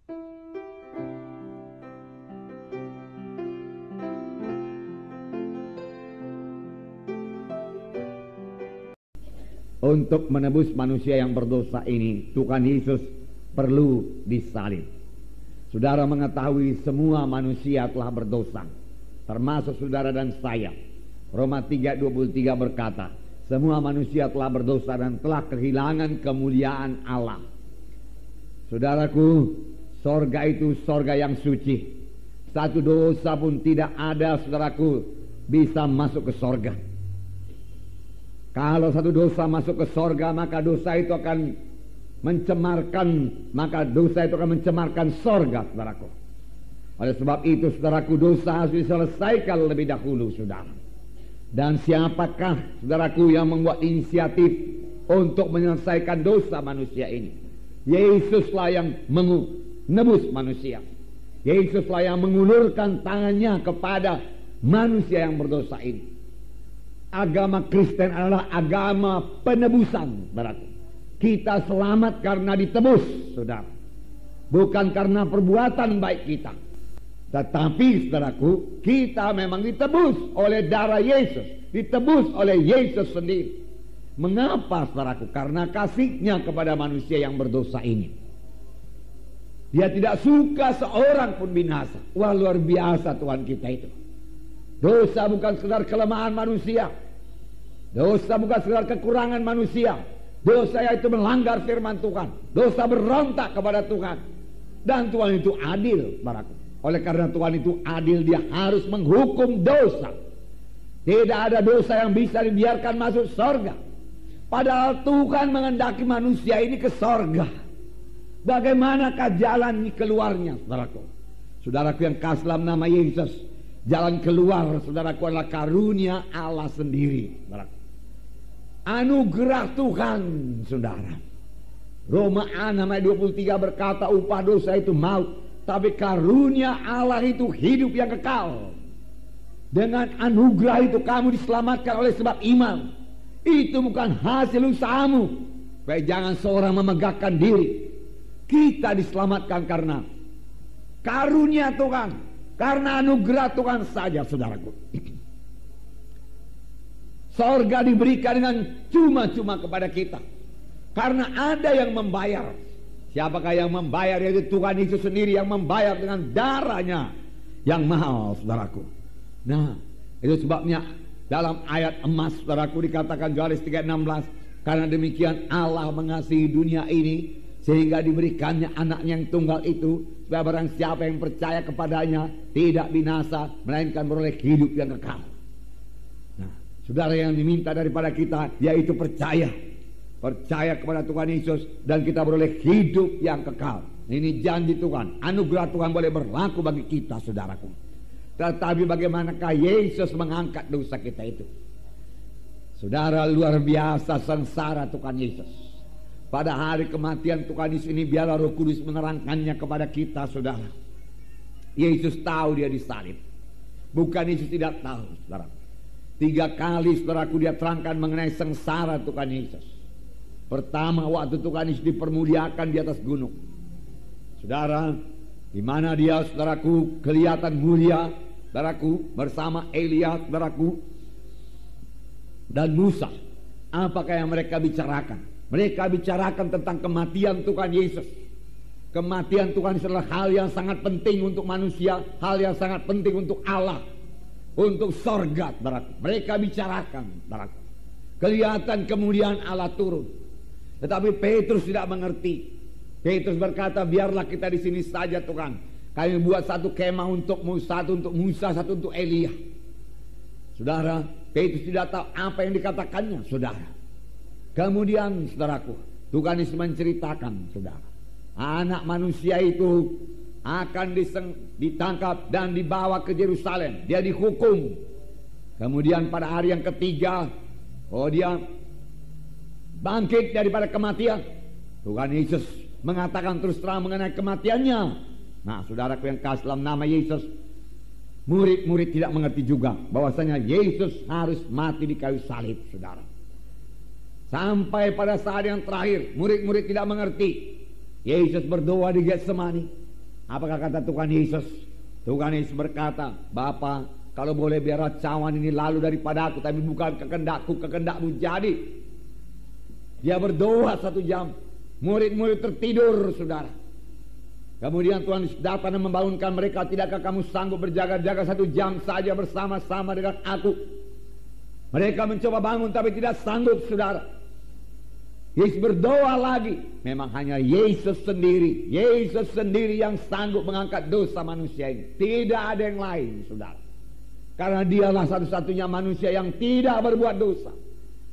Untuk menebus manusia yang berdosa ini, Tuhan Yesus perlu disalib. Saudara mengetahui semua manusia telah berdosa, termasuk saudara dan saya. Roma 3:23 berkata, semua manusia telah berdosa dan telah kehilangan kemuliaan Allah. Saudaraku, sorga itu sorga yang suci. Satu dosa pun tidak ada, saudaraku, bisa masuk ke sorga. Kalau satu dosa masuk ke sorga, maka dosa itu akan mencemarkan sorga, saudaraku. Oleh sebab itu, saudaraku, dosa harus diselesaikan lebih dahulu, saudara. Dan siapakah, saudaraku, yang membuat inisiatif untuk menyelesaikan dosa manusia ini? Yesuslah yang menebus manusia. Yesuslah yang mengulurkan tangannya kepada manusia yang berdosa ini. Agama Kristen adalah agama penebusan, saudaraku. Kita selamat karena ditebus, saudara. Bukan karena perbuatan baik kita. Tetapi, saudaraku, kita memang ditebus oleh darah Yesus. Ditebus oleh Yesus sendiri. Mengapa, saudaraku? Karena kasih-Nya kepada manusia yang berdosa ini. Dia tidak suka seorang pun binasa. Wah, luar biasa Tuhan kita itu. Dosa bukan sekedar kelemahan manusia. Dosa bukan sekedar kekurangan manusia. Dosa yaitu melanggar firman Tuhan. Dosa berontak kepada Tuhan. Dan Tuhan itu adil, saudaraku. Oleh karena Tuhan itu adil, Dia harus menghukum dosa. Tidak ada dosa yang bisa dibiarkan masuk sorga. Padahal Tuhan menghendaki manusia ini ke sorga. Bagaimanakah jalan keluarnya, saudaraku? Saudaraku yang kasih dalam nama Yesus, jalan keluar, saudaraku, adalah karunia Allah sendiri, saudaraku. Anugerah Tuhan, saudara. Roma 6:23 berkata, upah dosa itu maut, tapi karunia Allah itu hidup yang kekal. Dengan anugerah itu kamu diselamatkan oleh sebab iman. Itu bukan hasil usahamu. Baik, jangan seorang memegahkan diri. Kita diselamatkan karena karunia Tuhan, karena anugerah Tuhan saja, saudaraku. Sorga diberikan dengan cuma-cuma kepada kita, karena ada yang membayar. Siapakah yang membayar? Yaitu Tuhan Yesus sendiri yang membayar dengan darahnya yang mahal, saudaraku. Nah, itu sebabnya dalam ayat emas, saudaraku, dikatakan Yohanes 3:16, karena demikian Allah mengasihi dunia ini sehingga diberikannya anaknya yang tunggal itu, supaya barang siapa yang percaya kepadanya tidak binasa, melainkan beroleh hidup yang kekal. Nah, saudara, yang diminta daripada kita yaitu percaya kepada Tuhan Yesus, dan kita beroleh hidup yang kekal. Ini janji Tuhan, anugerah Tuhan boleh berlaku bagi kita, saudaraku. Tetapi bagaimanakah Yesus mengangkat dosa kita itu? Saudara, luar biasa sengsara Tuhan Yesus. Pada hari kematian Tuhan Yesus ini, biarlah Roh Kudus menerangkannya kepada kita, saudara. Yesus tahu dia disalib. Bukan Yesus tidak tahu, saudara. 3 kali, saudaraku, dia terangkan mengenai sengsara Tuhan Yesus. Pertama, waktu Tuhan Yesus dipermuliakan di atas gunung. Saudara, di mana dia, saudaraku, kelihatan mulia, saudaraku, bersama Elia, saudaraku, dan Musa. Apakah yang mereka bicarakan? Mereka bicarakan tentang kematian Tuhan Yesus. Kematian Tuhan Yesus adalah hal yang sangat penting untuk manusia, hal yang sangat penting untuk Allah, untuk sorga, saudaraku. Mereka bicarakan, saudaraku. Kelihatan kemuliaan Allah turun. Tetapi Petrus tidak mengerti. Petrus berkata, biarlah kita di sini saja, Tuhan. Kami buat satu kemah untukmu, satu untuk Musa, satu untuk Elia. Saudara, Petrus tidak tahu apa yang dikatakannya, saudara. Kemudian, saudaraku, Tuhan Yesus menceritakan, saudara, anak manusia itu akan ditangkap dan dibawa ke Yerusalem. Dia dihukum. Kemudian pada hari yang ketiga, dia bangkit daripada kematian. Tuhan Yesus mengatakan terus terang mengenai kematiannya. Nah, saudaraku yang kasih dalam nama Yesus, murid-murid tidak mengerti juga bahwasanya Yesus harus mati di kayu salib, saudara. Sampai pada saat yang terakhir, murid-murid tidak mengerti. Yesus berdoa di Getsemani. Apakah kata Tuhan Yesus? Tuhan Yesus berkata, Bapa, kalau boleh biarlah cawan ini lalu daripada aku, tapi bukan kehendakku, kehendakmu jadi. Dia berdoa 1 jam. Murid-murid tertidur, saudara. Kemudian Tuhan datang dan membangunkan mereka. Tidakkah kamu sanggup berjaga-jaga 1 jam saja bersama-sama dengan aku? Mereka mencoba bangun tapi tidak sanggup, saudara. Yesus berdoa lagi. Memang hanya Yesus sendiri yang sanggup mengangkat dosa manusia ini. Tidak ada yang lain, saudara. Karena dialah satu-satunya manusia yang tidak berbuat dosa.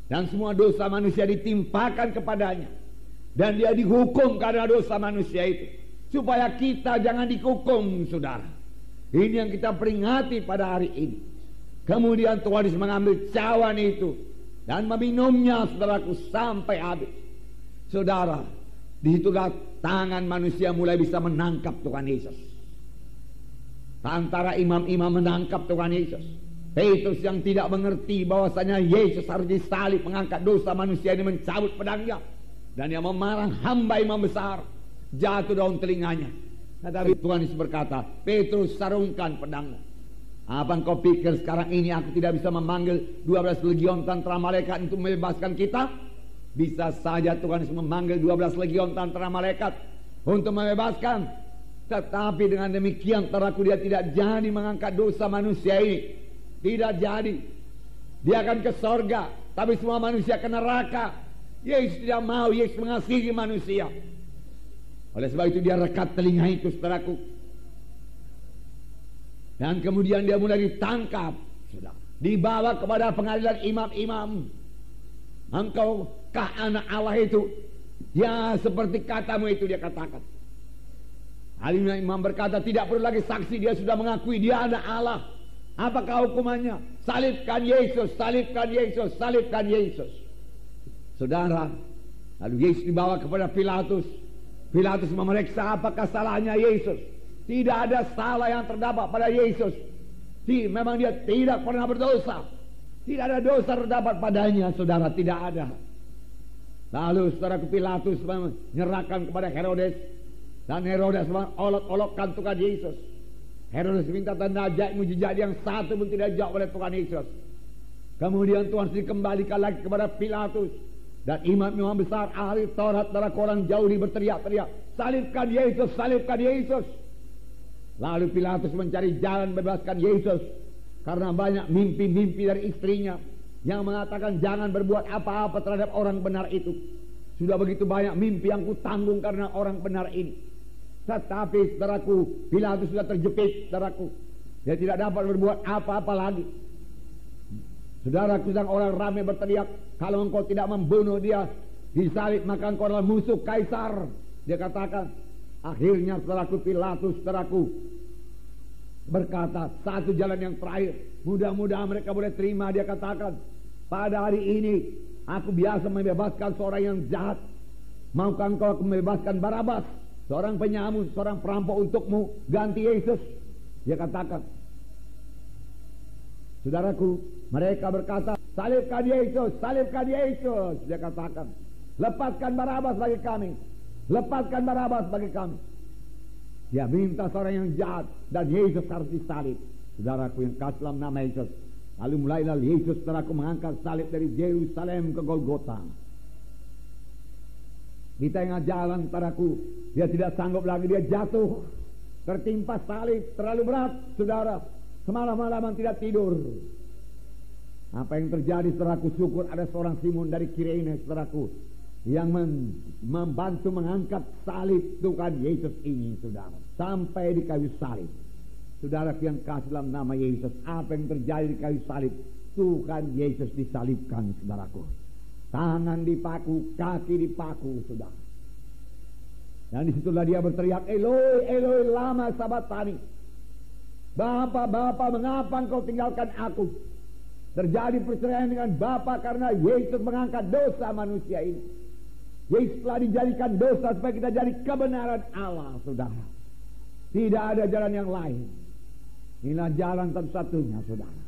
Dan semua dosa manusia ditimpakan kepadanya. Dan dia dihukum karena dosa manusia itu. Supaya kita jangan dihukum, saudara. Ini yang kita peringati pada hari ini. Kemudian Tuhan Yesus mengambil cawan itu dan meminumnya, saudaraku, sampai habis. Saudara, disitulah tangan manusia mulai bisa menangkap Tuhan Yesus. Antara imam-imam menangkap Tuhan Yesus. Petrus yang tidak mengerti bahwasanya Yesus harus disalib mengangkat dosa manusia ini, mencabut pedangnya. Dan dia memarah hamba imam besar. Jatuh daun telinganya. Tetapi Tuhan Yesus berkata, Petrus, sarungkan pedangmu. Apa engkau pikir sekarang ini aku tidak bisa memanggil 12 legion tentara malaikat untuk membebaskan kita? Bisa saja Tuhan Yesus memanggil 12 legion tentara malaikat untuk membebaskan. Tetapi dengan demikian, saudaraku, dia tidak jadi mengangkat dosa manusia ini. Tidak jadi. Dia akan ke sorga, tapi semua manusia ke neraka. Yesus tidak mau. Yesus mengasihi manusia. Oleh sebab itu dia rekat telinga itu, saudaraku. Dan kemudian dia mulai ditangkap, sudah dibawa kepada pengadilan imam-imam. Engkaukah anak Allah itu? Ya, seperti katamu itu, dia katakan. Alimnya imam berkata, tidak perlu lagi saksi, dia sudah mengakui dia anak Allah. Apakah hukumannya? Salibkan Yesus, salibkan Yesus, salibkan Yesus. Saudara, lalu Yesus dibawa kepada Pilatus. Pilatus memeriksa apakah salahnya Yesus. Tidak ada salah yang terdapat pada Yesus. Memang dia tidak pernah berdosa. Tidak ada dosa terdapat padanya, saudara. Tidak ada. Lalu saudara Pilatus menyerahkan kepada Herodes. Dan Herodes olok-olokkan Tuhan Yesus. Herodes minta tanda ajaib mujizat yang satu pun tidak dijawab oleh Tuhan Yesus. Kemudian Tuhan dikembalikan lagi kepada Pilatus. Dan imam-imam besar, ahli Taurat, para orang Yahudi berteriak-teriak, salibkan Yesus, salibkan Yesus. Lalu Pilatus mencari jalan bebaskan Yesus. Karena banyak mimpi-mimpi dari istrinya yang mengatakan jangan berbuat apa-apa terhadap orang benar itu. Sudah begitu banyak mimpi yang kutanggung karena orang benar ini. Tetapi saudaraku, Pilatus sudah terjepit, saudaraku. Dia tidak dapat berbuat apa-apa lagi. Saudaraku, sedang orang ramai berteriak, kalau engkau tidak membunuh dia, disalib, maka engkau adalah musuh kaisar. Dia katakan. Akhirnya saudaraku, Pilatus, saudaraku, berkata satu jalan yang terakhir. Mudah-mudahan mereka boleh terima. Dia katakan, pada hari ini aku biasa membebaskan seorang yang jahat. Maukah engkau membebaskan Barabas, seorang penyamun, seorang perampok untukmu? Ganti Yesus. Dia katakan. Saudaraku, mereka berkata, salibkan Yesus, salibkan Yesus. Dia katakan, lepaskan Barabas bagi kami. Lepaskan Barabas bagi kami. Dia minta seorang yang jahat dan Yesus harus disalib. Saudaraku yang kasih dalam nama Yesus. Lalu mulailah Yesus, saudaraku, mengangkat salib dari Yerusalem ke Golgota. Di tengah jalan, saudaraku, dia tidak sanggup lagi, dia jatuh, tertimpa salib, terlalu berat, saudara. Semalam-malaman tidak tidur. Apa yang terjadi, saudaraku? Syukur ada seorang Simon dari Kirene, saudaraku, yang membantu mengangkat salib Tuhan Yesus ini, saudara, sampai di kayu salib. Saudara yang kasih dalam nama Yesus, apa yang terjadi di kayu salib? Tuhan Yesus disalibkan, saudaraku. Tangan dipaku, kaki dipaku, saudara. Dan disitulah dia berteriak, Eloi, Eloi, lama sabatani. Bapa, Bapa, mengapa engkau tinggalkan aku? Terjadi perceraian dengan Bapa karena Yesus mengangkat dosa manusia ini. Yesus telah dijadikan dosa supaya kita jadi kebenaran Allah, saudara. Tidak ada jalan yang lain. Inilah jalan satu-satunya, saudara.